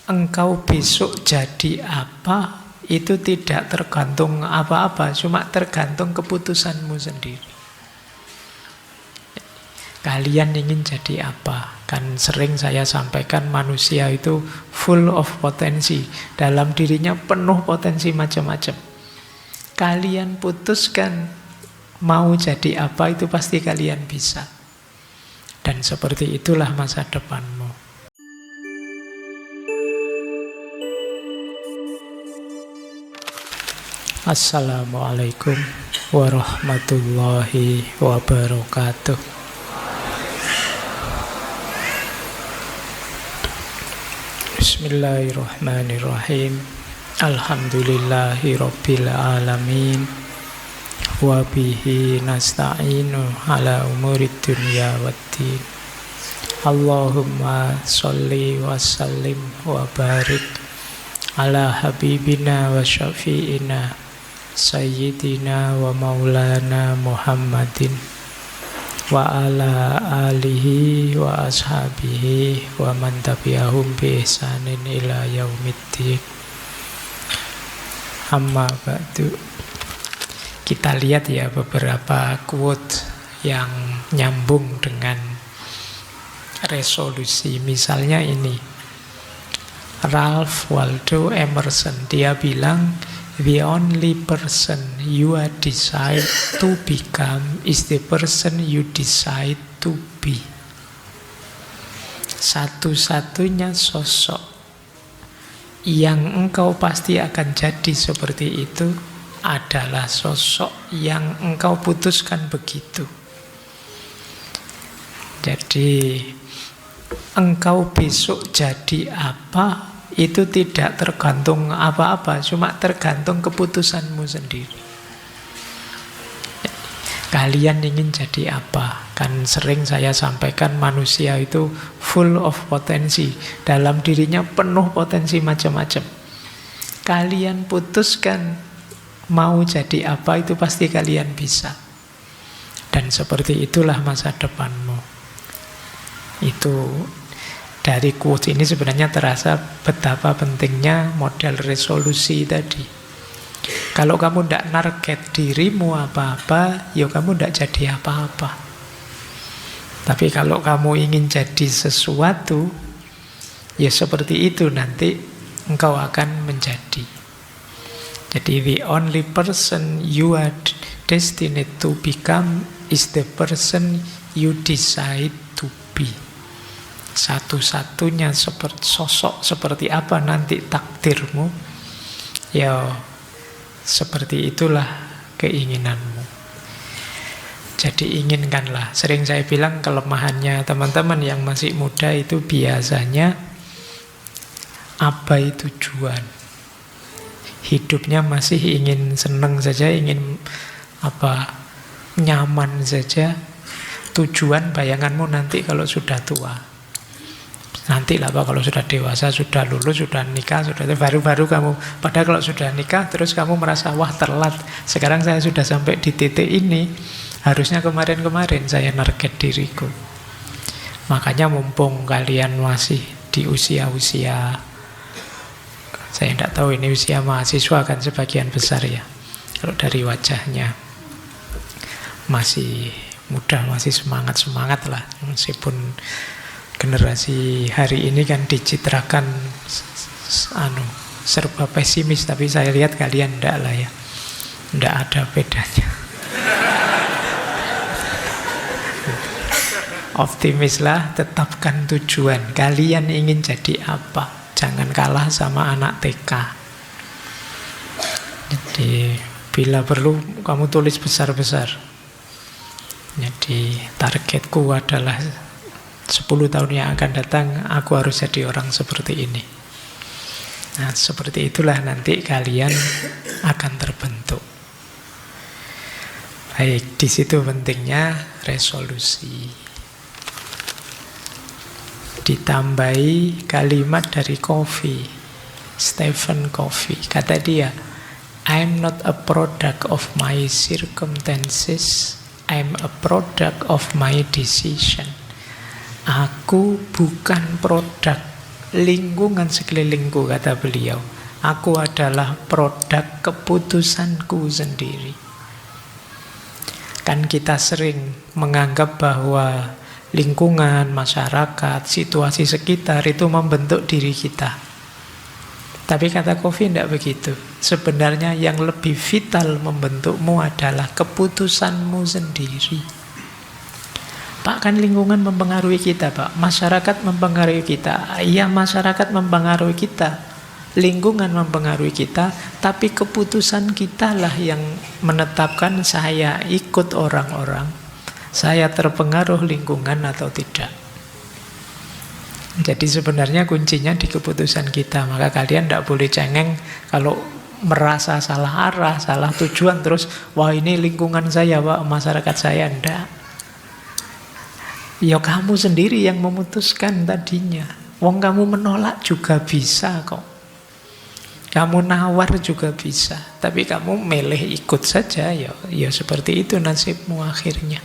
engkau besok jadi apa, itu tidak tergantung apa-apa, cuma tergantung keputusanmu sendiri. Kalian ingin jadi apa? Kan sering saya sampaikan manusia itu full of potensi. Dalam dirinya penuh potensi macam-macam. Kalian putuskan mau jadi apa, itu pasti kalian bisa. Dan seperti itulah masa depanmu. Assalamualaikum warahmatullahi wabarakatuh. Bismillahirrahmanirrahim. Alhamdulillahi rabbil alamin. Wa bihi nasta'inu ala umurid dunya waddin. Allahumma sholli wa sallim wa barik ala habibina wa syafi'ina Sayyidina wa maulana Muhammadin wa ala alihi wa ashabihi wa man tabi'ahum bi ihsanin ila yaumiddin. Amma ba'du. Kita lihat ya beberapa quote yang nyambung dengan resolusi. Misalnya ini, Ralph Waldo Emerson, dia bilang, the only person you decide to become is the person you decide to be. Satu-satunya sosok yang engkau pasti akan jadi seperti itu adalah sosok yang engkau putuskan begitu. Jadi engkau besok jadi apa, itu tidak tergantung apa-apa, cuma tergantung keputusanmu sendiri. Kalian ingin jadi apa? Kan sering saya sampaikan manusia itu full of potensi. Dalam dirinya penuh potensi macam-macam. Kalian putuskan mau jadi apa, itu pasti kalian bisa. Dan seperti itulah masa depanmu. Itu dari quote ini sebenarnya terasa betapa pentingnya model resolusi tadi. Kalau kamu tidak target dirimu apa-apa, ya kamu tidak jadi apa-apa. Tapi kalau kamu ingin jadi sesuatu, ya seperti itu nanti engkau akan menjadi. Jadi the only person you are destined to become is the person you decide to be. Satu-satunya sosok seperti apa nanti takdirmu, ya seperti itulah keinginanmu. Jadi inginkanlah. Sering saya bilang kelemahannya teman-teman yang masih muda itu biasanya abai tujuan. Hidupnya masih ingin senang saja, ingin nyaman saja. Tujuan bayanganmu nanti kalau sudah tua. Nanti lah kalau sudah dewasa, sudah lulus, sudah nikah, sudah baru-baru kamu. Padahal kalau sudah nikah terus kamu merasa wah telat. Sekarang saya sudah sampai di titik ini. Harusnya kemarin-kemarin saya target diriku. Makanya mumpung kalian masih di usia-usia, saya tidak tahu ini usia mahasiswa kan sebagian besar ya. Kalau dari wajahnya masih muda, masih semangat-semangat lah. Meskipun generasi hari ini kan dicitrakan serba pesimis, tapi saya lihat kalian tidak lah ya. Tidak ada bedanya. Optimislah, tetapkan tujuan. Kalian ingin jadi apa? Jangan kalah sama anak TK. Jadi bila perlu kamu tulis besar-besar. Jadi targetku adalah 10 tahun yang akan datang aku harus jadi orang seperti ini. Nah, seperti itulah nanti kalian akan terbentuk. Baik, di situ pentingnya resolusi. Ditambahi kalimat dari Covey, Stephen Covey. Kata dia, I'm not a product of my circumstances, I'm a product of my decision. Aku bukan produk lingkungan sekelilingku, kata beliau. Aku adalah produk keputusanku sendiri. Kan kita sering menganggap bahwa lingkungan, masyarakat, situasi sekitar itu membentuk diri kita. Tapi kata Covey tidak begitu. Sebenarnya yang lebih vital membentukmu adalah keputusanmu sendiri. Pak, kan lingkungan mempengaruhi kita, Pak. Masyarakat mempengaruhi kita. Iya, masyarakat mempengaruhi kita. Lingkungan mempengaruhi kita. Tapi keputusan kitalah yang menetapkan saya ikut orang-orang. Saya terpengaruh lingkungan atau tidak. Jadi sebenarnya kuncinya di keputusan kita. Maka kalian tidak boleh cengeng kalau merasa salah arah, salah tujuan, terus wah ini lingkungan saya, Pak, masyarakat saya. Tidak. Ya kamu sendiri yang memutuskan tadinya. Wong kamu menolak juga bisa kok. Kamu nawar juga bisa. Tapi kamu milih ikut saja, ya seperti itu nasibmu akhirnya.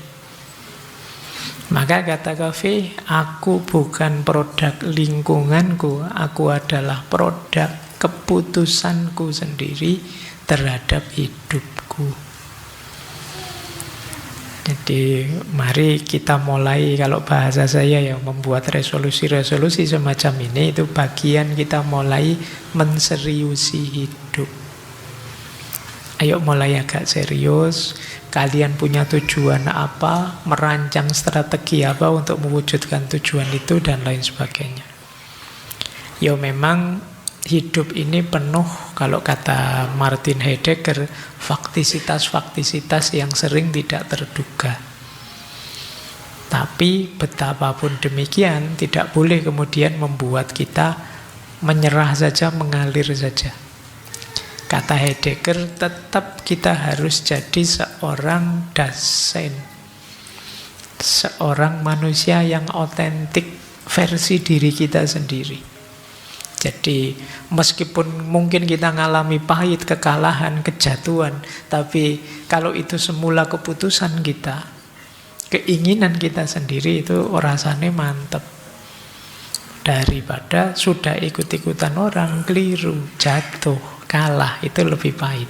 Maka kata Covey, aku bukan produk lingkunganku, aku adalah produk keputusanku sendiri terhadap hidupku. Jadi mari kita mulai, kalau bahasa saya ya, membuat resolusi-resolusi semacam ini, itu bagian kita mulai menseriusi hidup. Ayo mulai agak serius. Kalian punya tujuan apa, merancang strategi apa untuk mewujudkan tujuan itu, dan lain sebagainya. Ya memang hidup ini penuh, kalau kata Martin Heidegger, faktisitas-faktisitas yang sering tidak terduga. Tapi betapapun demikian, tidak boleh kemudian membuat kita menyerah saja, mengalir saja. Kata Heidegger, tetap kita harus jadi seorang Dasein, seorang manusia yang otentik versi diri kita sendiri. Jadi meskipun mungkin kita ngalami pahit, kekalahan, kejatuhan, tapi kalau itu semula keputusan kita, keinginan kita sendiri, itu rasanya mantep. Daripada sudah ikut-ikutan orang, keliru, jatuh, kalah, itu lebih pahit.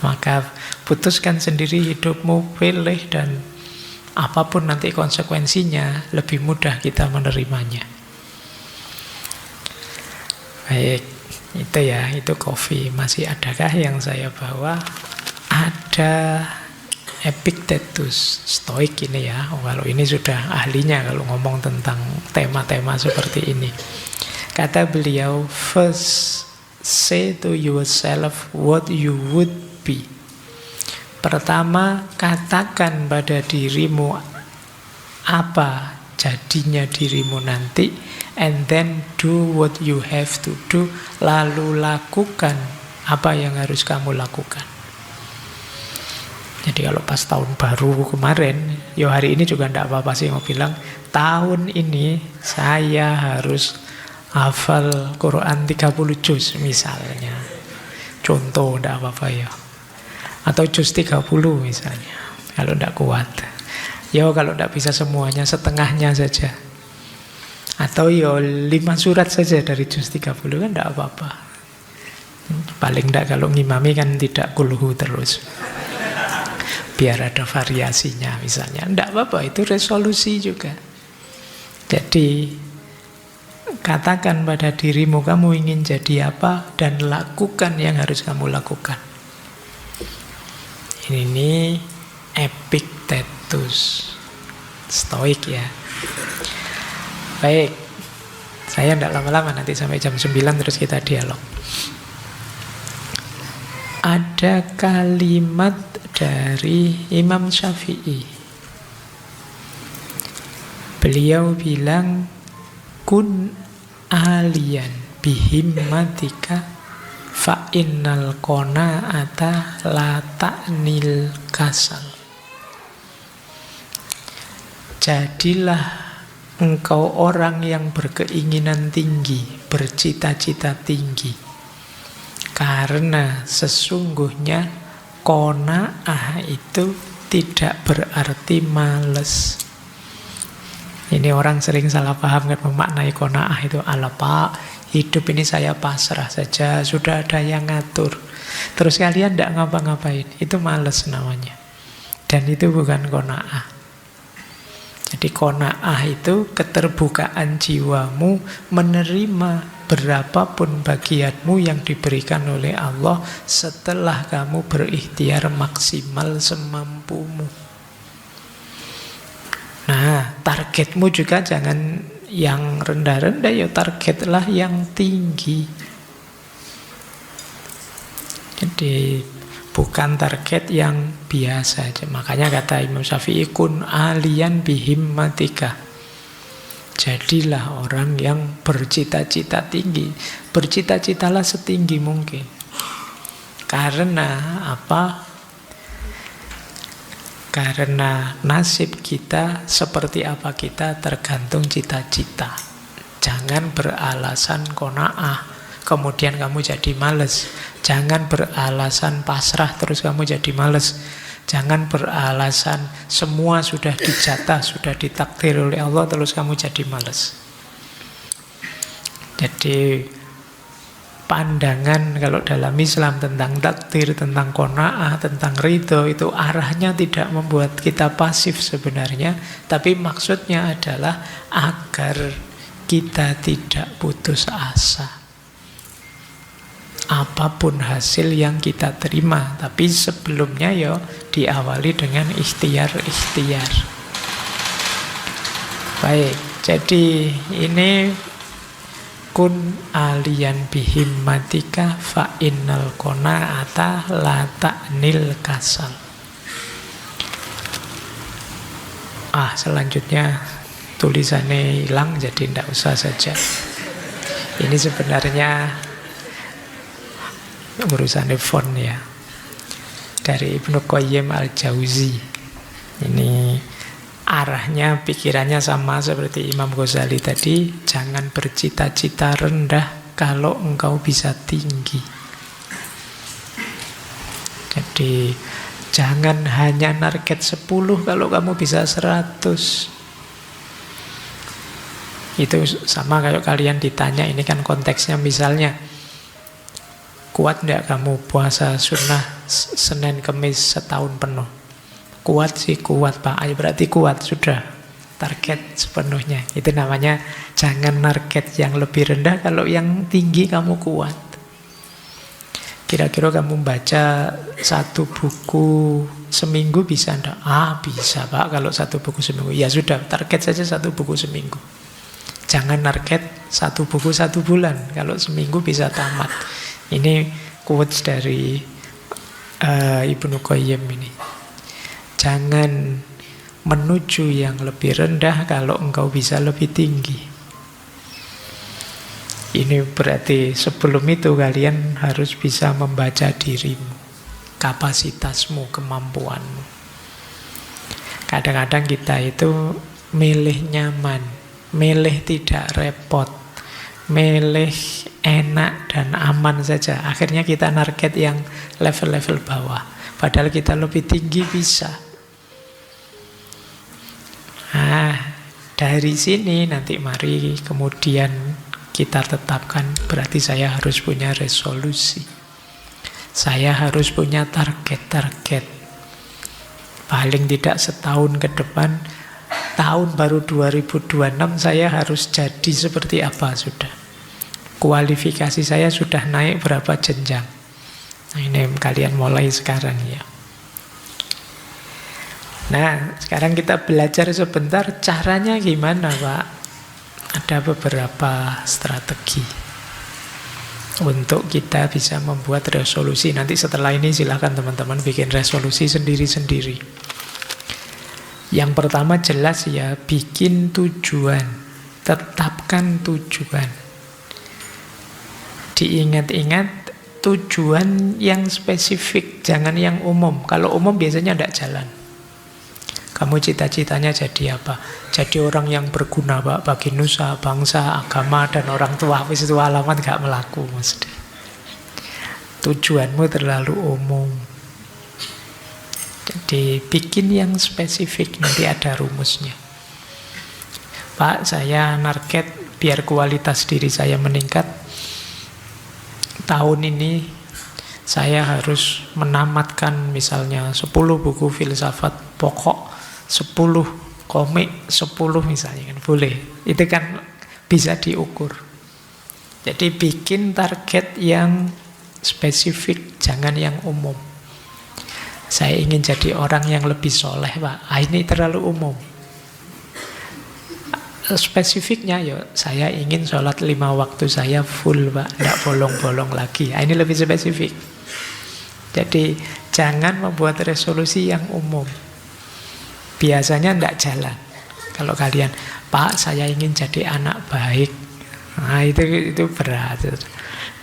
Maka putuskan sendiri hidupmu, pilih, dan apapun nanti konsekuensinya, lebih mudah kita menerimanya. Baik, itu ya, itu Covey. Masih adakah yang saya bawa? Ada Epictetus, Stoik ini ya. Kalau ini sudah ahlinya kalau ngomong tentang tema-tema seperti ini. Kata beliau, first say to yourself what you would be. Pertama, katakan pada dirimu apa jadinya dirimu nanti, and then do what you have to do. Lalu lakukan apa yang harus kamu lakukan. Jadi kalau pas tahun baru kemarin, ya hari ini juga tidak apa-apa sih mau bilang, tahun ini saya harus hafal Quran 30 juz misalnya. Contoh, tidak apa-apa ya. Atau juz 30 misalnya, kalau tidak kuat. Ya kalau tidak bisa semuanya, setengahnya saja. Atau ya 5 surat saja dari juz 30 kan tidak apa-apa. Paling tidak kalau ngimami kan tidak kulhu terus. Biar ada variasinya misalnya. Tidak apa-apa, itu resolusi juga. Jadi katakan pada dirimu kamu ingin jadi apa, dan lakukan yang harus kamu lakukan. Ini Epictetus, Stoik ya. Baik, saya tidak lama-lama, nanti sampai jam 9 terus kita dialog. Ada kalimat dari Imam Syafi'i. Beliau bilang, kun alian bihimmatika fa innal qanaata la ta'nil kasal. Jadilah engkau orang yang berkeinginan tinggi, bercita-cita tinggi. Karena sesungguhnya qanaah itu tidak berarti malas. Ini orang sering salah paham kan memaknai qanaah itu, ala Pak, hidup ini saya pasrah saja, sudah ada yang ngatur. Terus kalian tidak ngapa-ngapain, itu males namanya. Dan itu bukan qanaah. Jadi qanaah itu keterbukaan jiwamu menerima berapapun bagianmu yang diberikan oleh Allah setelah kamu berikhtiar maksimal semampumu. Nah, targetmu juga jangan yang rendah-rendah, ya targetlah yang tinggi. Jadi bukan target yang biasa aja. Makanya kata Imam Syafi'i, kun alian bihimmatika. Jadilah orang yang bercita-cita tinggi. Bercita-citalah setinggi mungkin. Karena apa? Karena nasib kita seperti apa kita tergantung cita-cita. Jangan beralasan qanaah, kemudian kamu jadi males. Jangan beralasan pasrah terus kamu jadi males. Jangan beralasan semua sudah dijatah, sudah ditakdir oleh Allah terus kamu jadi males. Jadi pandangan kalau dalam Islam tentang takdir, tentang qanaah, tentang ridho itu arahnya tidak membuat kita pasif sebenarnya, tapi maksudnya adalah agar kita tidak putus asa. Apapun hasil yang kita terima, tapi sebelumnya ya diawali dengan ikhtiar-ikhtiar. Baik, jadi ini kun alian bihimmatika fa innal qanaata la ta'nil kasal. Selanjutnya tulisannya hilang jadi tidak usah saja. Ini sebenarnya urusan font ya, dari Ibnu Qayyim al-Jauzi. Ini arahnya, pikirannya sama seperti Imam Ghazali tadi. Jangan bercita-cita rendah kalau engkau bisa tinggi. Jadi jangan hanya target 10 kalau kamu bisa 100. Itu sama kayak kalian ditanya, ini kan konteksnya misalnya, kuat enggak kamu puasa sunnah Senin Kemis setahun penuh? Kuat sih, kuat Pak. Ayo berarti kuat, sudah. Target sepenuhnya. Itu namanya jangan target yang lebih rendah kalau yang tinggi kamu kuat. Kira-kira kamu baca 1 buku seminggu bisa enggak? Bisa Pak kalau 1 buku seminggu. Ya sudah, target saja 1 buku seminggu. Jangan target 1 buku 1 bulan. Kalau seminggu bisa tamat. Ini quotes dari Ibnu Qayyim ini. Jangan menuju yang lebih rendah kalau engkau bisa lebih tinggi. Ini berarti sebelum itu kalian harus bisa membaca dirimu, kapasitasmu, kemampuanmu. Kadang-kadang kita itu milih nyaman, milih tidak repot, milih enak dan aman saja. Akhirnya kita target yang level-level bawah. Padahal kita lebih tinggi bisa. Dari sini nanti mari kemudian kita tetapkan, berarti saya harus punya resolusi. Saya harus punya target-target. Paling tidak setahun ke depan, tahun baru 2026 saya harus jadi seperti apa sudah. Kualifikasi saya sudah naik berapa jenjang. Nah, ini kalian mulai sekarang ya. Nah, sekarang kita belajar sebentar caranya gimana Pak. Ada beberapa strategi untuk kita bisa membuat resolusi. Nanti setelah ini silakan teman-teman bikin resolusi sendiri-sendiri. Yang pertama jelas ya, bikin tujuan. Tetapkan tujuan. Diingat-ingat tujuan yang spesifik, jangan yang umum. Kalau umum biasanya tidak jalan. Kamu cita-citanya jadi apa? Jadi orang yang berguna Pak, bagi nusa, bangsa, agama, dan orang tua. Wis itu alamat gak melaku mesti. Tujuanmu terlalu umum. Jadi bikin yang spesifik, nanti ada rumusnya. Pak, saya target biar kualitas diri saya meningkat. Tahun ini saya harus menamatkan misalnya 10 buku filsafat pokok, 10 komik, 10 misalnya kan boleh. Itu kan bisa diukur. Jadi bikin target yang spesifik, jangan yang umum. Saya ingin jadi orang yang lebih soleh, Pak. Ini terlalu umum. Spesifiknya ya saya ingin sholat 5 waktu saya full, Pak, tidak bolong-bolong lagi. Ini lebih spesifik. Jadi jangan membuat resolusi yang umum. Biasanya tidak jalan. Kalau kalian, Pak, saya ingin jadi anak baik, nah itu berat,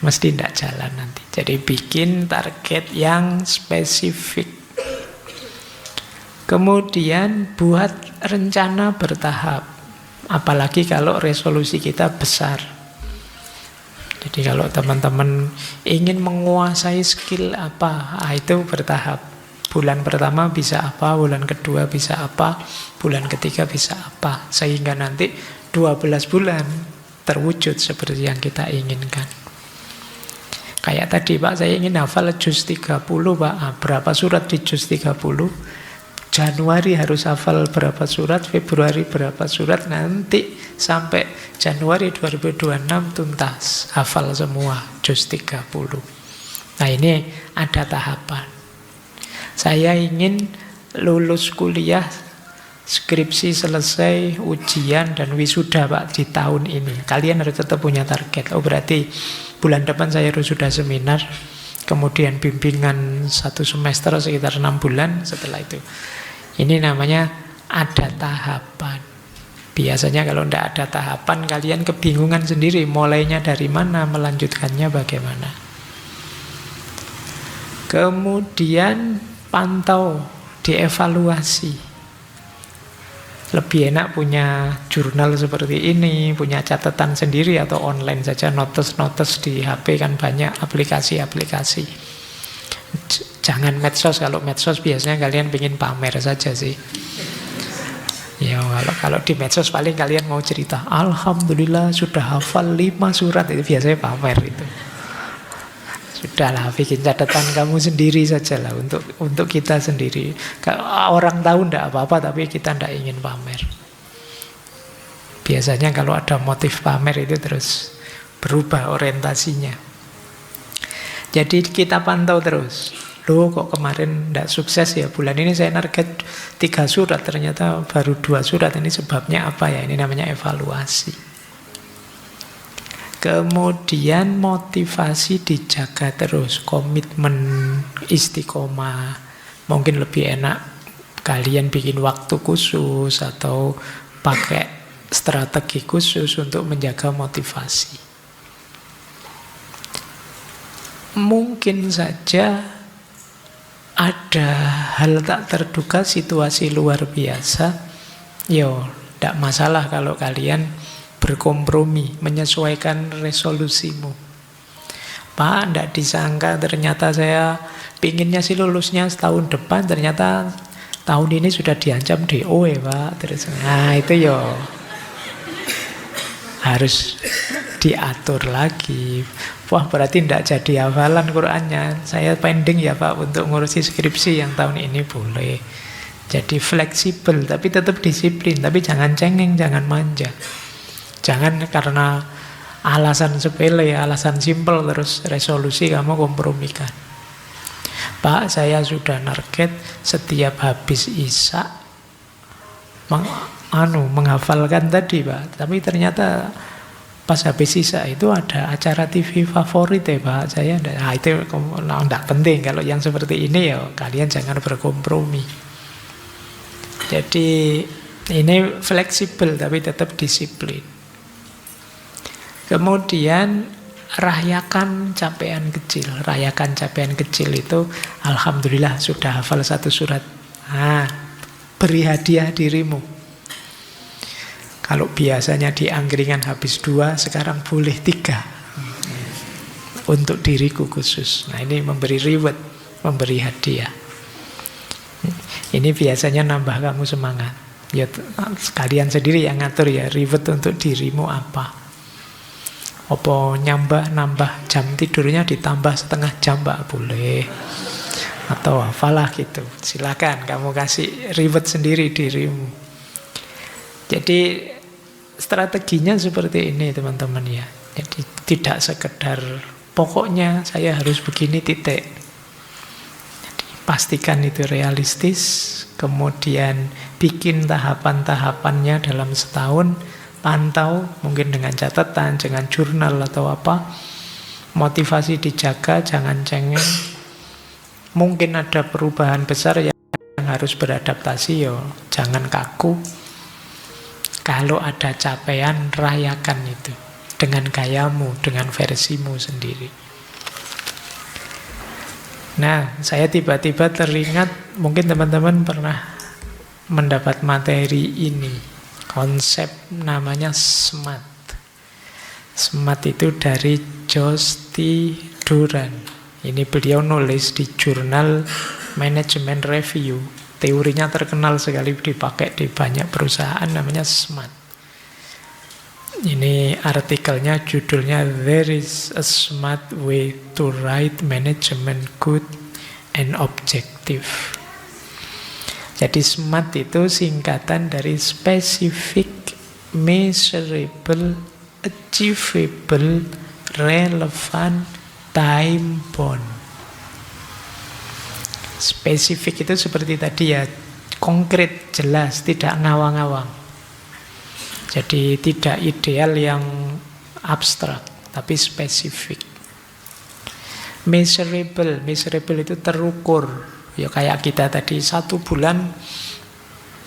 mesti tidak jalan nanti. Jadi bikin target yang spesifik. Kemudian buat rencana bertahap. Apalagi kalau resolusi kita besar. Jadi kalau teman-teman ingin menguasai skill apa, itu bertahap. Bulan pertama bisa apa, bulan kedua bisa apa, bulan ketiga bisa apa. Sehingga nanti 12 bulan terwujud seperti yang kita inginkan. Kayak tadi, Pak, saya ingin hafal juz 30, Pak. Berapa surat di juz 30? Januari harus hafal berapa surat, Februari berapa surat, nanti sampai Januari 2026 tuntas, hafal semua juz 30. Nah ini ada tahapan. Saya ingin lulus kuliah, skripsi selesai, ujian dan wisuda, Pak, di tahun ini. Kalian harus tetap punya target. Oh berarti bulan depan saya harus sudah seminar, kemudian bimbingan 1 semester sekitar 6 bulan setelah itu. Ini namanya ada tahapan. Biasanya kalau tidak ada tahapan, kalian kebingungan sendiri, mulainya dari mana, melanjutkannya bagaimana. Kemudian pantau, dievaluasi. Lebih enak punya jurnal seperti ini, punya catatan sendiri atau online saja, notes-notes di HP kan banyak aplikasi-aplikasi. Jangan medsos, kalau medsos biasanya kalian pengen pamer saja sih. Ya kalau di medsos paling kalian mau cerita, alhamdulillah sudah hafal 5 surat, itu biasanya pamer itu. Sudahlah, bikin catatan kamu sendiri saja lah, untuk kita sendiri. Orang tahu tidak apa-apa, tapi kita tidak ingin pamer. Biasanya kalau ada motif pamer itu terus berubah orientasinya. Jadi kita pantau terus. Loh kok kemarin tidak sukses ya, bulan ini saya target 3 surat, ternyata baru 2 surat, ini sebabnya apa ya? Ini namanya evaluasi. Kemudian motivasi dijaga terus, komitmen, istiqomah. Mungkin lebih enak kalian bikin waktu khusus atau pakai strategi khusus untuk menjaga motivasi. Mungkin saja ada hal tak terduga, situasi luar biasa. Tidak masalah kalau kalian berkompromi, menyesuaikan resolusimu. Pak, tidak disangka ternyata saya pinginnya sih lulusnya setahun depan, ternyata tahun ini sudah diancam DO ya Pak. Terus, nah itu harus diatur lagi. Wah berarti tidak jadi hafalan Qur'annya, saya pending ya Pak untuk ngurusi skripsi yang tahun ini, boleh. Jadi fleksibel tapi tetap disiplin, tapi jangan cengeng, jangan manja. Jangan karena alasan sepele, alasan simpel terus resolusi kamu kompromikan. Pak, saya sudah target setiap habis Isya menghafalkan tadi Pak, tapi ternyata pas habis Isya itu ada acara TV favorit ya Pak, saya itu tidak penting. Kalau yang seperti ini ya kalian jangan berkompromi. Jadi ini fleksibel tapi tetap disiplin. Kemudian rayakan capaian kecil. Rayakan capaian kecil itu alhamdulillah sudah hafal 1 surat. Beri hadiah dirimu. Kalau biasanya di angkringan habis 2, sekarang boleh 3 untuk diriku khusus. Nah ini memberi reward, memberi hadiah. Ini biasanya nambah kamu semangat. Ya sekalian sendiri yang ngatur ya, reward untuk dirimu apa. Apa nambah jam tidurnya ditambah setengah jam, Mbak, boleh. Atau apalah gitu. Silakan kamu kasih reward sendiri dirimu. Jadi strateginya seperti ini teman-teman ya. Jadi tidak sekedar pokoknya saya harus begini titik. Jadi pastikan itu realistis, kemudian bikin tahapan-tahapannya dalam setahun, pantau mungkin dengan catatan, dengan jurnal atau apa. Motivasi dijaga, jangan cengeng. Mungkin ada perubahan besar yang harus beradaptasi, yo jangan kaku. Kalau ada capaian, rayakan itu dengan gayamu, dengan versimu sendiri. Nah, saya tiba-tiba teringat, mungkin teman-teman pernah mendapat materi ini. Konsep namanya SMART. SMART itu dari Josh T. Duran. Ini beliau nulis di jurnal Management Review. Teorinya terkenal sekali, dipakai di banyak perusahaan, namanya SMART. Ini artikelnya, judulnya There is a Smart Way to Write Management Good and Objective. Jadi SMART itu singkatan dari Specific, Measurable, Achievable, Relevant, Time Bound. Spesifik itu seperti tadi ya, konkret, jelas, tidak ngawang-ngawang. Jadi tidak ideal yang abstrak, tapi spesifik. Measurable itu terukur. Ya kayak kita tadi 1 bulan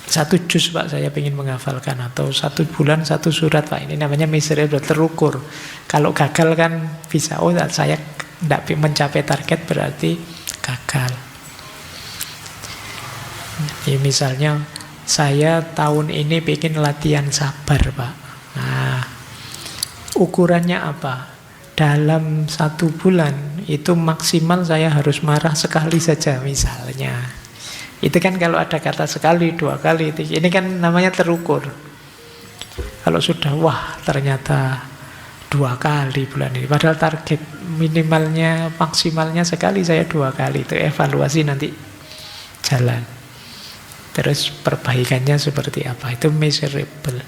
1 juz Pak saya ingin menghafalkan, atau 1 bulan 1 surat Pak. Ini namanya measurable, terukur. Kalau gagal kan bisa, oh saya tidak mencapai target berarti gagal. Jadi misalnya saya tahun ini bikin latihan sabar Pak. Nah, ukurannya apa? Dalam 1 bulan itu maksimal saya harus marah sekali saja misalnya. Itu kan kalau ada kata sekali, 2 kali, ini kan namanya terukur. Kalau sudah, wah ternyata 2 kali bulan ini, padahal target minimalnya, maksimalnya sekali, saya 2 kali. Itu evaluasi nanti jalan. Terus perbaikannya seperti apa? Itu measurable.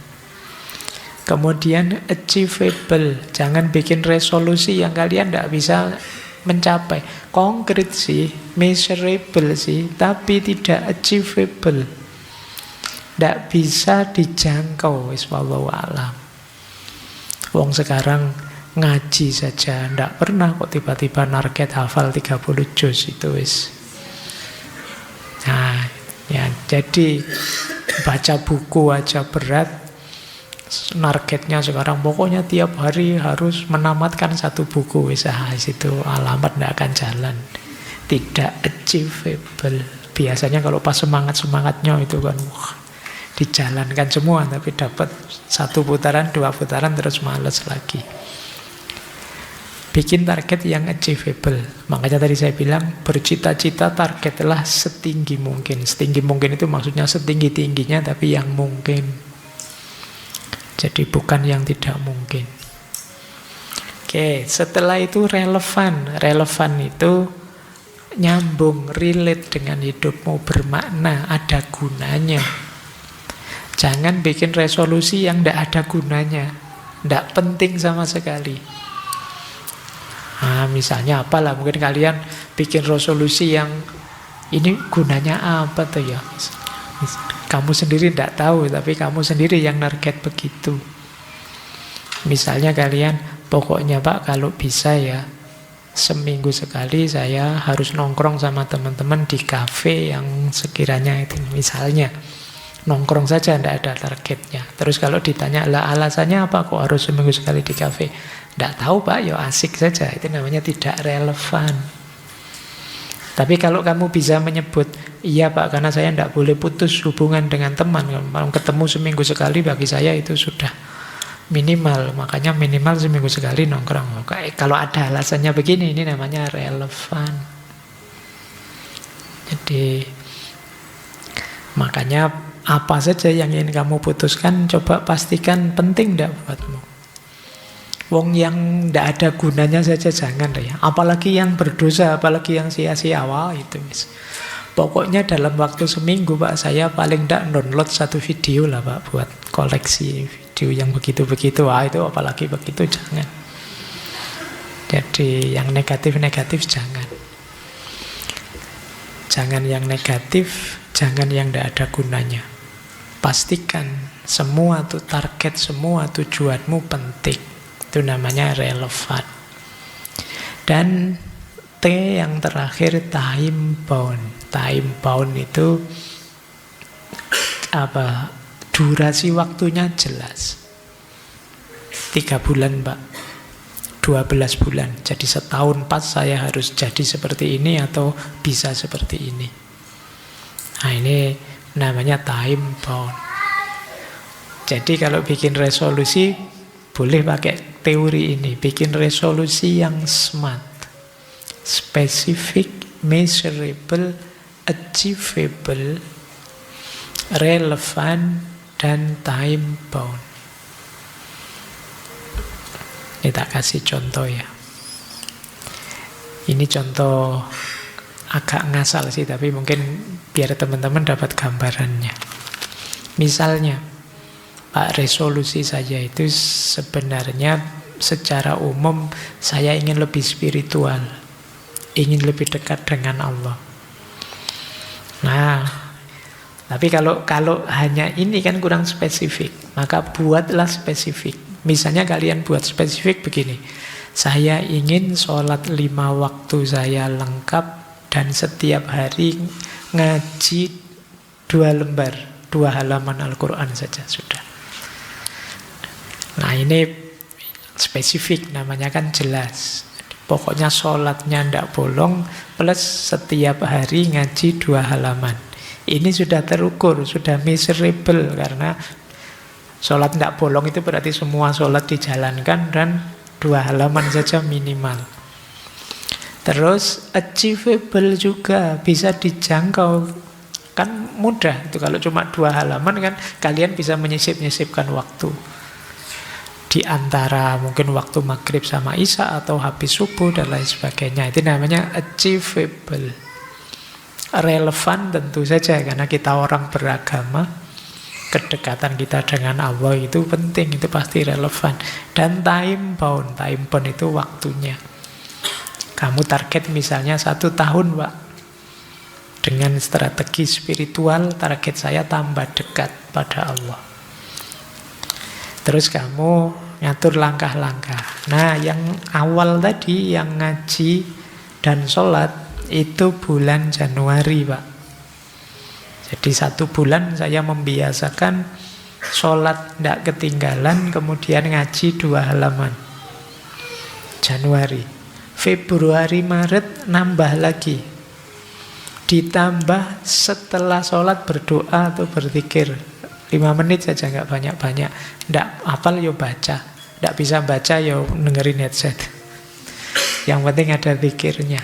Kemudian achievable. Jangan bikin resolusi yang kalian tidak bisa mencapai. Konkret sih, measurable sih, tapi tidak achievable. Tidak bisa dijangkau. Wallahu a'lam. Wong sekarang ngaji saja tidak pernah kok tiba-tiba target hafal 30 juz itu wis. Nah, ya, jadi baca buku aja berat. Targetnya sekarang pokoknya tiap hari harus menamatkan 1 buku. Itu alamat tidak akan jalan. Tidak achievable. Biasanya kalau pas semangat-semangatnya itu kan dijalankan semua, tapi dapat 1 putaran, 2 putaran terus males lagi. Bikin target yang achievable. Makanya tadi saya bilang, bercita-cita targetlah setinggi mungkin. Setinggi mungkin itu maksudnya setinggi-tingginya, tapi yang mungkin. Jadi bukan yang tidak mungkin. Oke, setelah itu relevan. Relevan itu nyambung, relate dengan hidupmu, bermakna, ada gunanya. Jangan bikin resolusi yang tidak ada gunanya, tidak penting sama sekali. Nah, misalnya apalah, mungkin kalian bikin resolusi yang ini gunanya apa tuh ya? Kamu sendiri tidak tahu, tapi kamu sendiri yang target begitu. Misalnya kalian, pokoknya Pak kalau bisa ya, seminggu sekali saya harus nongkrong sama teman-teman di kafe yang sekiranya itu. Misalnya, nongkrong saja, tidak ada targetnya. Terus kalau ditanya, lah alasannya apa kok harus seminggu sekali di kafe? Tidak tahu Pak, ya asik saja. Itu namanya tidak relevan. Tapi kalau kamu bisa menyebut, iya Pak, karena saya tidak boleh putus hubungan dengan teman. Kalau ketemu seminggu sekali bagi saya itu sudah minimal. Makanya minimal seminggu sekali nongkrong. Kalau ada alasannya begini, ini namanya relevan. Jadi makanya Apa saja yang ingin kamu putuskan, coba pastikan penting tidak buatmu. Wong yang tidak ada gunanya saja jangan ya. Apalagi yang berdosa, apalagi yang sia-sia, wah itu mis. Pokoknya dalam waktu seminggu Pak, saya paling tidak download satu video lah Pak, buat koleksi video yang begitu-begitu. Wah itu apalagi begitu jangan. Jadi yang negatif-negatif jangan. Jangan yang negatif, jangan yang tidak ada gunanya. Pastikan semua tuh target, semua tujuanmu penting. Itu namanya relevan. Dan T yang terakhir, time bound. Time bound itu apa? Durasi waktunya jelas. 3 bulan Pak, 12 bulan. Jadi setahun pas saya harus jadi seperti ini atau bisa seperti ini. Nah ini namanya time bound. Jadi kalau bikin resolusi boleh pakai teori ini. Bikin resolusi yang SMART. Specific, measurable, achievable, relevant, dan time bound. Ini tak kasih contoh ya. Ini contoh agak ngasal sih, tapi mungkin biar teman-teman dapat gambarannya. Misalnya, Pak, resolusi saya itu sebenarnya secara umum saya ingin lebih spiritual, ingin lebih dekat dengan Allah. Nah, tapi kalau hanya ini kan kurang spesifik, maka buatlah spesifik. Misalnya kalian buat spesifik begini, saya ingin sholat 5 waktu saya lengkap dan setiap hari ngaji 2 lembar, 2 halaman Al-Quran saja sudah. Nah ini spesifik, namanya kan jelas. Pokoknya sholatnya tidak bolong, plus setiap hari ngaji 2 halaman. Ini sudah terukur, sudah measurable, karena sholat tidak bolong itu berarti semua sholat dijalankan dan 2 halaman saja minimal. Terus achievable juga, bisa dijangkau. Kan mudah itu, kalau cuma 2 halaman kan kalian bisa menyisip-nyisipkan waktu. Di antara mungkin waktu maghrib sama isya atau habis subuh dan lain sebagainya. Itu namanya achievable. Relevan tentu saja, karena kita orang beragama, kedekatan kita dengan Allah itu penting, itu pasti relevan. Dan time bound itu waktunya. Kamu target misalnya 1 tahun Pak, dengan strategi spiritual, target saya tambah dekat pada Allah. Terus kamu ngatur langkah-langkah. Nah yang awal tadi, yang ngaji dan sholat, itu bulan Januari Pak. Jadi 1 bulan saya membiasakan sholat tidak ketinggalan, kemudian ngaji 2 halaman. Januari. Februari, Maret nambah lagi. Ditambah setelah sholat berdoa atau berzikir 5 menit saja, nggak banyak-banyak. Nggak hafal ya baca, nggak bisa baca ya dengerin headset. Yang penting ada zikirnya.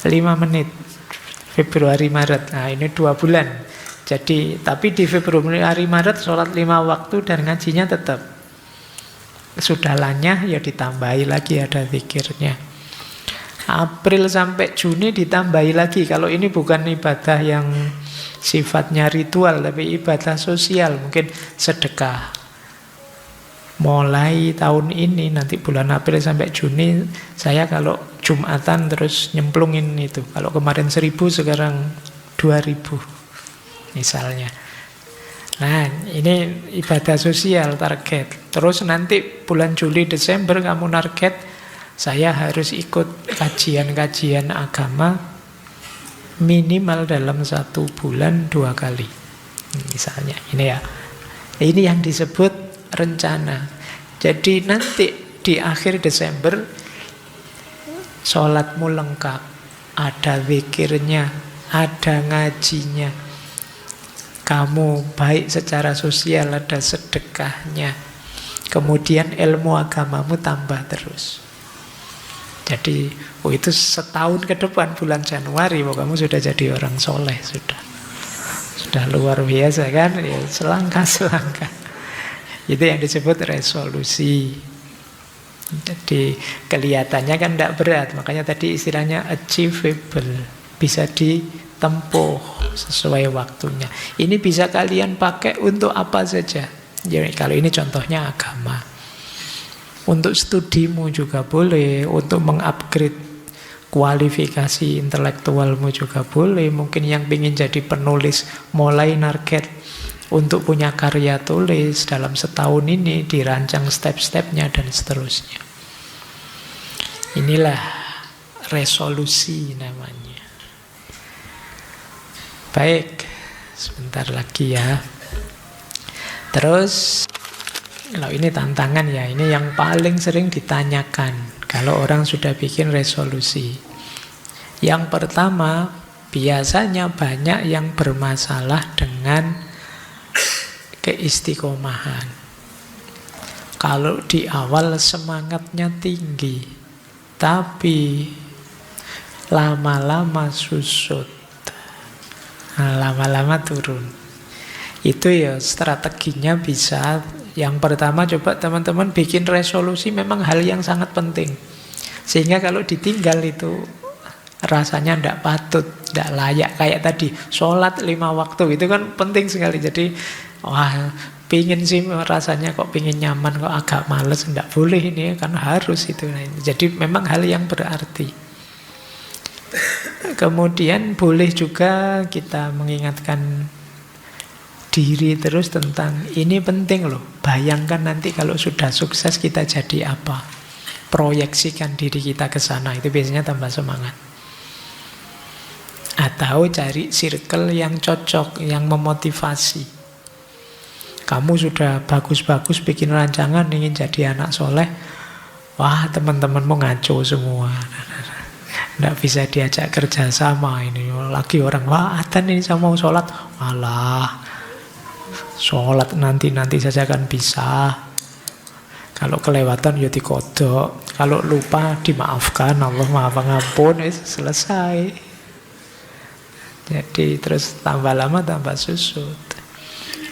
5 menit Februari, Maret. Nah ini 2 bulan. Jadi tapi di Februari, Maret sholat 5 waktu dan ngajinya tetap. Sudah lanyah ya ditambahi lagi ada zikirnya. April sampai Juni ditambahi lagi. Kalau ini bukan ibadah yang sifatnya ritual, tapi ibadah sosial, mungkin sedekah. Mulai tahun ini, nanti bulan April sampai Juni, saya kalau Jumatan terus nyemplungin itu. Kalau kemarin 1.000, sekarang 2.000 misalnya. Nah ini ibadah sosial target. Terus nanti bulan Juli, Desember kamu target, saya harus ikut kajian-kajian agama minimal dalam 1 bulan 2 kali. Misalnya ini ya. Ini yang disebut rencana. Jadi nanti di akhir Desember sholatmu lengkap, ada zikirnya, ada ngajinya. Kamu baik secara sosial, ada sedekahnya. Kemudian ilmu agamamu tambah terus. Jadi itu setahun ke depan bulan Januari kamu sudah jadi orang soleh sudah. Sudah luar biasa kan, ya, selangkah-selangkah. Itu yang disebut resolusi. Jadi kelihatannya kan tidak berat, makanya tadi istilahnya achievable, bisa ditempuh sesuai waktunya. Ini bisa kalian pakai untuk apa saja. Jadi kalau ini contohnya agama. Untuk studimu juga boleh, untuk mengupgrade kualifikasi intelektualmu juga boleh. Mungkin yang ingin jadi penulis mulai target untuk punya karya tulis dalam setahun ini, dirancang step-stepnya dan seterusnya. Inilah resolusi namanya. Baik, sebentar lagi ya. Terus kalau ini tantangan ya, ini yang paling sering ditanyakan kalau orang sudah bikin resolusi. Yang pertama, biasanya banyak yang bermasalah dengan keistiqomahan. Kalau di awal semangatnya tinggi, tapi lama-lama susut, lama-lama turun. Itu ya strateginya bisa. Yang pertama, coba teman-teman bikin resolusi memang hal yang sangat penting. Sehingga kalau ditinggal itu rasanya tidak patut, tidak layak. Kayak tadi, sholat 5 waktu, itu kan penting sekali. Jadi, wah, pingin sih rasanya kok pingin nyaman, kok agak males. Tidak boleh ini, kan harus itu. Jadi memang hal yang berarti. Kemudian boleh juga kita mengingatkan diri terus tentang ini penting loh. Bayangkan nanti kalau sudah sukses kita jadi apa. Proyeksikan diri kita ke sana, itu biasanya tambah semangat. Atau cari circle yang cocok, yang memotivasi. Kamu sudah bagus-bagus bikin rancangan ingin jadi anak soleh, wah teman-temanmu ngaco semua. Tidak bisa diajak kerja sama ini. Lagi orang, wah adzan ini saya mau sholat, malah sholat nanti saja kan bisa. Kalau kelewatan ya dikodok, kalau lupa dimaafkan, Allah maha pengampun, selesai. Jadi terus tambah lama tambah susut.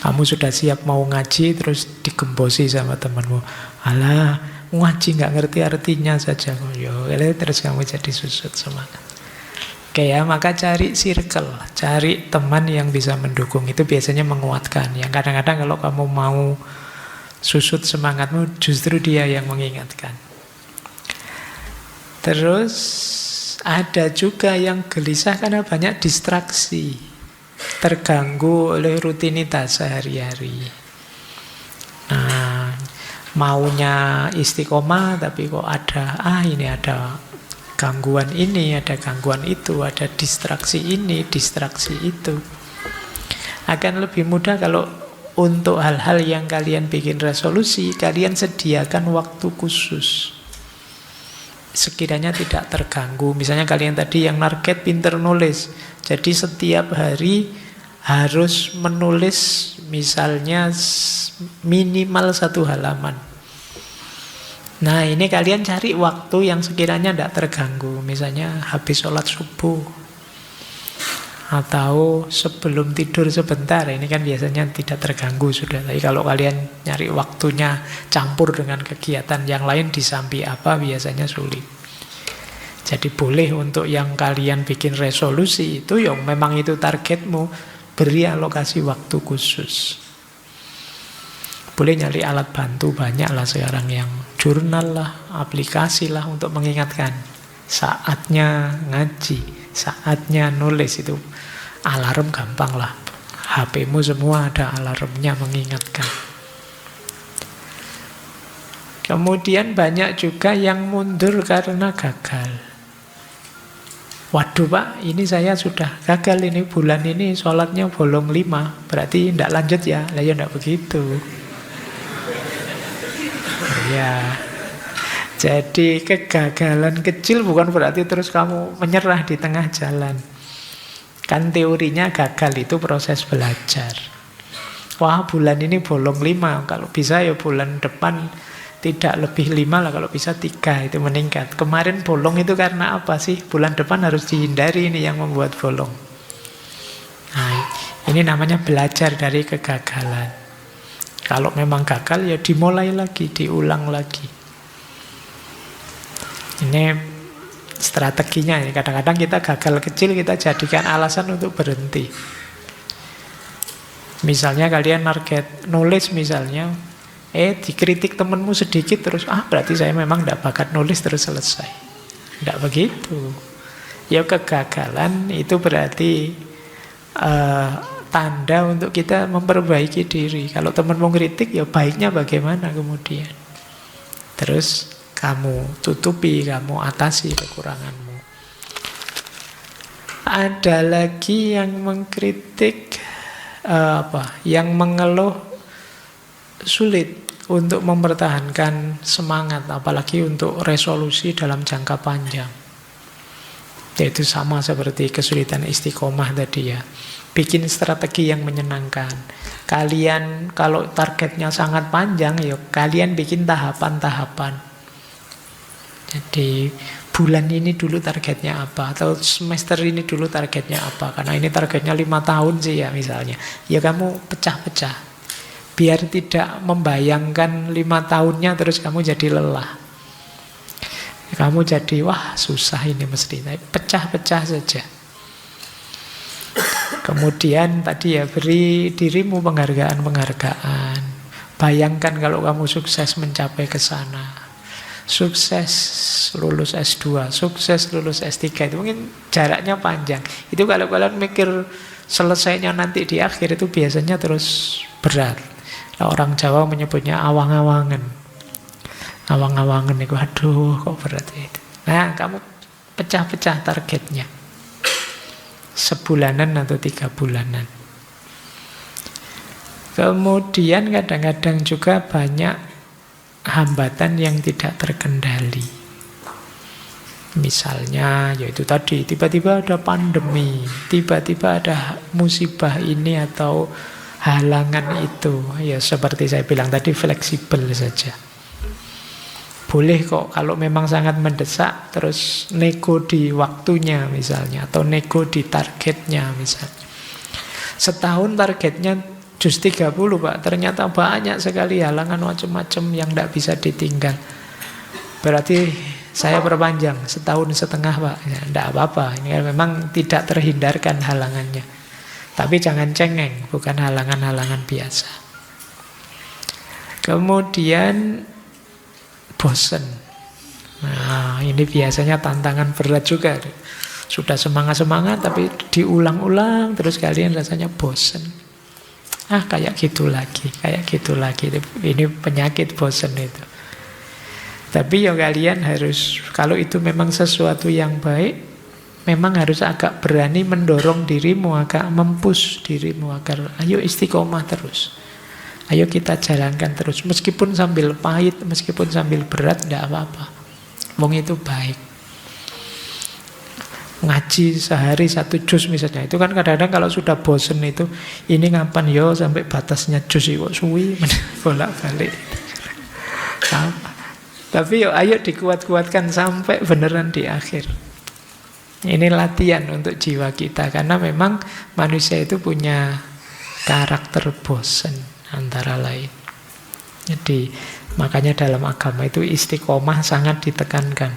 Kamu sudah siap mau ngaji, terus digembosi sama temanmu, alah ngaji nggak ngerti artinya saja, yo terus kamu jadi susut semangat. Oke ya, maka cari circle, cari teman yang bisa mendukung. Itu biasanya menguatkan. Yang kadang-kadang kalau kamu mau susut semangatmu, justru dia yang mengingatkan. Terus ada juga yang gelisah karena banyak distraksi, terganggu oleh rutinitas sehari-hari. Nah, maunya istiqomah tapi kok ada, ini ada gangguan ini, ada gangguan itu, ada distraksi ini, distraksi itu. Akan lebih mudah kalau untuk hal-hal yang kalian bikin resolusi, kalian sediakan waktu khusus. Sekiranya tidak terganggu. Misalnya kalian tadi yang target pinter nulis, jadi setiap hari harus menulis misalnya minimal 1 halaman. Nah ini kalian cari waktu yang sekiranya tidak terganggu. Misalnya habis sholat subuh, atau sebelum tidur sebentar. Ini kan biasanya tidak terganggu sudah. Tapi kalau kalian nyari waktunya campur dengan kegiatan yang lain disambi apa, biasanya sulit. Jadi boleh untuk yang kalian bikin resolusi itu, yang memang itu targetmu, beri alokasi waktu khusus. Boleh nyari alat bantu, banyak lah sekarang, yang jurnal lah, aplikasi lah untuk mengingatkan. Saatnya ngaji, saatnya nulis, itu alarm gampang lah. HP-mu semua ada alarmnya mengingatkan. Kemudian banyak juga yang mundur karena gagal. Waduh Pak, ini saya sudah gagal ini, bulan ini sholatnya bolong 5, berarti tidak lanjut ya. Lah ya tidak begitu. Ya, jadi kegagalan kecil bukan berarti terus kamu menyerah di tengah jalan. Kan teorinya gagal itu proses belajar. Wah bulan ini bolong 5, kalau bisa ya bulan depan tidak lebih 5 lah, kalau bisa 3, itu meningkat. Kemarin bolong itu karena apa sih? Bulan depan harus dihindari ini yang membuat bolong. Nah, ini Ini namanya belajar dari kegagalan. Kalau memang gagal ya dimulai lagi, diulang lagi. Ini strateginya. Kadang-kadang kita gagal kecil, kita jadikan alasan untuk berhenti. Misalnya kalian target nulis misalnya, dikritik temenmu sedikit terus, berti saya memang tidak bakat nulis terus selesai. Tidak begitu. Ya kegagalan itu berarti tanda untuk kita memperbaiki diri. Kalau teman mau kritik, ya baiknya bagaimana kemudian. Terus kamu tutupi, kamu atasi kekuranganmu. Ada lagi yang mengkritik, yang mengeluh sulit untuk mempertahankan semangat, apalagi untuk resolusi dalam jangka panjang. Yaitu sama seperti kesulitan istiqomah tadi ya. Bikin strategi yang menyenangkan. Kalian kalau targetnya sangat panjang, ya kalian bikin tahapan-tahapan. Jadi bulan ini dulu targetnya apa, atau semester ini dulu targetnya apa. Karena ini targetnya 5 tahun sih ya misalnya. Ya kamu pecah-pecah. Biar tidak membayangkan 5 tahunnya terus kamu jadi lelah. Kamu jadi, wah susah ini mesti. Pecah-pecah saja. Kemudian tadi ya, beri dirimu penghargaan-penghargaan. Bayangkan kalau kamu sukses mencapai ke sana. Sukses lulus S2, sukses lulus S3, itu mungkin jaraknya panjang. Itu kalau kalian mikir selesainya nanti di akhir, itu biasanya terus berat. Nah, orang Jawa menyebutnya awang-awangan. Awang-awangan itu, aduh kok berat itu. Nah, kamu pecah-pecah targetnya. Sebulanan atau 3 bulanan. Kemudian kadang-kadang juga banyak hambatan yang tidak terkendali. Misalnya, yaitu tadi, tiba-tiba ada pandemi, tiba-tiba ada musibah ini atau halangan itu. Ya seperti saya bilang tadi, fleksibel saja. Boleh kok kalau memang sangat mendesak, terus nego di waktunya misalnya, atau nego di targetnya misalnya. Setahun targetnya jus 30 Pak, ternyata banyak sekali halangan macam-macam yang tidak bisa ditinggal. Berarti saya perpanjang setahun setengah Pak. Ya, tidak apa-apa, ini memang tidak terhindarkan halangannya. Tapi jangan cengeng, bukan halangan-halangan biasa. Kemudian bosen. Nah, ini biasanya tantangan berat juga. Sudah semangat-semangat tapi diulang-ulang terus kalian rasanya bosen. Kayak gitu lagi, kayak gitu lagi. Ini penyakit bosen itu. Tapi ya kalian harus, kalau itu memang sesuatu yang baik, memang harus agak berani mendorong dirimu, agak mempush dirimu agar ayo istiqomah terus. Ayo kita jalankan terus, meskipun sambil pahit, meskipun sambil berat, tidak apa-apa. Wong itu baik. Ngaji sehari 1 juz misalnya, itu kan kadang-kadang kalau sudah bosen itu, ini ngapain yo sampai batasnya juz kok suwi, bolak-balik. Tapi yo ayo dikuat-kuatkan sampai beneran di akhir. Ini latihan untuk jiwa kita, karena memang manusia itu punya karakter bosen antara lain. Jadi makanya dalam agama itu istiqomah sangat ditekankan.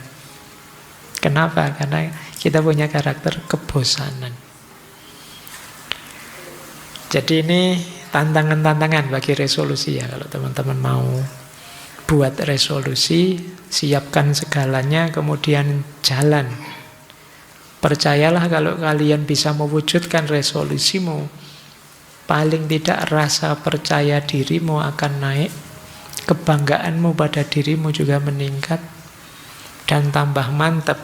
Kenapa? Karena kita punya karakter kebosanan. Jadi ini tantangan-tantangan bagi resolusi ya. Kalau teman-teman mau buat resolusi, siapkan segalanya, kemudian jalan. Percayalah kalau kalian bisa mewujudkan resolusimu, paling tidak rasa percaya dirimu akan naik, kebanggaanmu pada dirimu juga meningkat, dan tambah mantap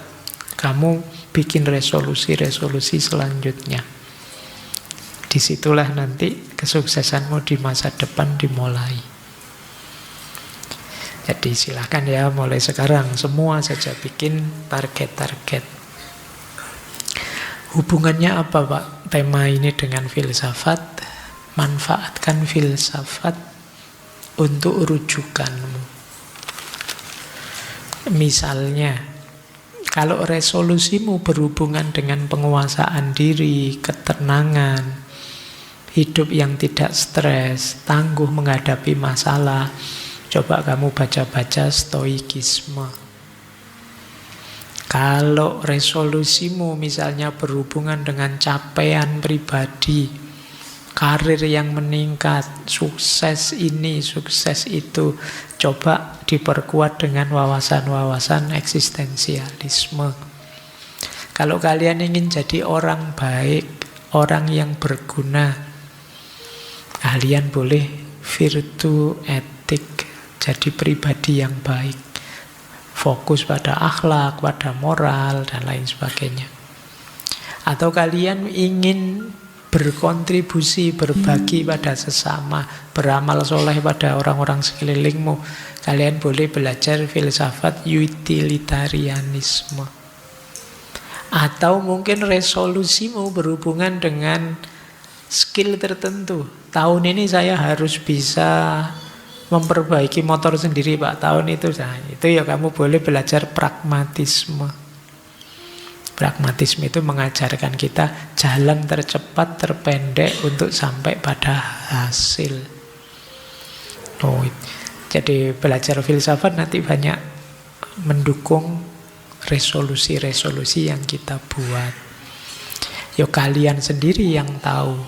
kamu bikin resolusi-resolusi selanjutnya. Disitulah nanti kesuksesanmu di masa depan dimulai. Jadi silakan ya, mulai sekarang semua saja bikin target-target. Hubungannya apa Pak tema ini dengan filsafat? Manfaatkan filsafat untuk rujukanmu. Misalnya, kalau resolusimu berhubungan dengan penguasaan diri, ketenangan, hidup yang tidak stres, tangguh menghadapi masalah, coba kamu baca-baca stoikisme. Kalau resolusimu misalnya berhubungan dengan capaian pribadi, karir yang meningkat, sukses ini, sukses itu, coba diperkuat dengan wawasan-wawasan eksistensialisme. Kalau kalian ingin jadi orang baik, orang yang berguna, kalian boleh virtu etik, jadi pribadi yang baik. Fokus pada akhlak, pada moral, dan lain sebagainya. Atau kalian ingin berkontribusi, berbagi pada sesama, beramal soleh pada orang-orang sekelilingmu, kalian boleh belajar filsafat utilitarianisme. Atau mungkin resolusimu berhubungan dengan skill tertentu. Tahun ini saya harus bisa memperbaiki motor sendiri, Pak. Tahun itu, nah, itu ya kamu boleh belajar pragmatisme. Pragmatisme itu mengajarkan kita jalan tercepat, terpendek untuk sampai pada hasil. Oh, jadi belajar filsafat nanti banyak mendukung resolusi-resolusi yang kita buat. Ya kalian sendiri yang tahu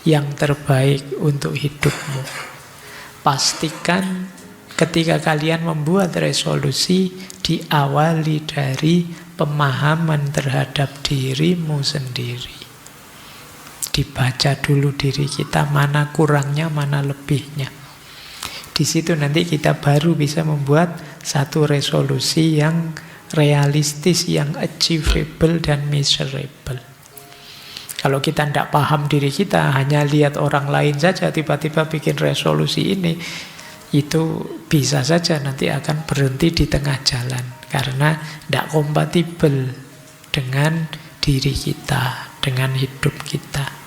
yang terbaik untuk hidupmu. Pastikan ketika kalian membuat resolusi diawali dari pemahaman terhadap dirimu sendiri. Dibaca dulu diri kita, mana kurangnya, mana lebihnya. Di situ nanti kita baru bisa membuat satu resolusi yang realistis, yang achievable dan measurable. Kalau kita tidak paham diri kita, hanya lihat orang lain saja, tiba-tiba bikin resolusi ini, itu bisa saja nanti akan berhenti di tengah jalan. Karena tidak kompatibel dengan diri kita, dengan hidup kita.